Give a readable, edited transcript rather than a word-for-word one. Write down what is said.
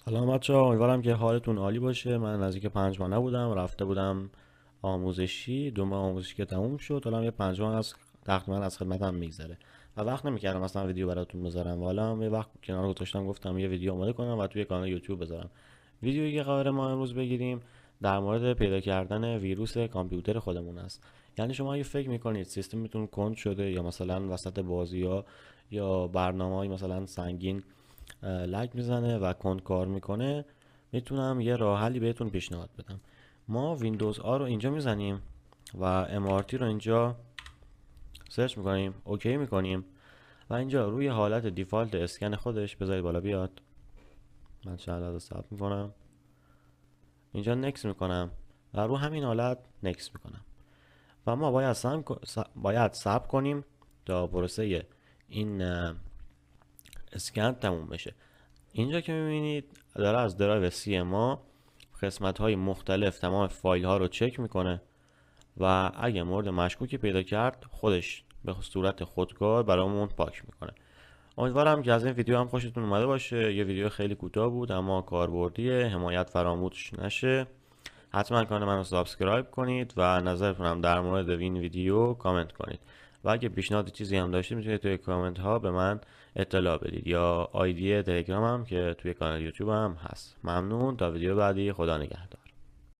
سلام بچه‌ها، امیدوارم که حالتون عالی باشه. من نزدیک 5 ماه نبودم، رفته بودم آموزشی. 2 ماه آموزشی که تموم شد، حالا یه 5 ماه از تقریبا از خدمتم میگذره و وقت نمیکردم اصلا ویدیو براتون بذارم. و حالا هم یه وقت کنار گذاشتم، گفتم یه ویدیو آماده کنم و توی کانال یوتیوب بذارم. ویدیویی که قرار ما امروز بگیریم در مورد پیدا کردن ویروس کامپیوتر خودمون است. یعنی شما اگه فکر میکنید سیستمتون کند شده یا مثلا وسط بازی ها یا برنامه‌های مثلا سنگین لگ میزنه و کند کار میکنه، میتونم یه راه حلی بهتون پیشنهاد بدم. ما ویندوز آ رو اینجا میزنیم و امارتی رو اینجا سرچ میکنیم، اوکی میکنیم و اینجا روی حالت دیفالت اسکن خودش بذارید بالا بیاد. من چند لحظه صبر میکنم، اینجا نکس میکنم و رو همین حالت نکس میکنم و ما باید صبر کنیم تا پروسه این اسکن تموم بشه. اینجا که میبینید داره از درایو سی ما قسمت های مختلف تمام فایل ها رو چک میکنه و اگه مورد مشکوکی پیدا کرد خودش به صورت خودکار برامون پاک میکنه. امیدوارم که از این ویدیو هم خوشتون اومده باشه. یه ویدیو خیلی کوتاه بود اما کاربردیه، حمایت فراموش نشه. حتما کانال منو سابسکرایب کنید و نظرتون هم در مورد این ویدیو کامنت کنید و اگه پیشنهاد چیزی هم داشتید میتونید توی کامنت ها به من اطلاع بدید یا آیدی تلگرام هم که توی کانال یوتیوب هم هست. ممنون، تا ویدیو بعدی، خدا نگهدار.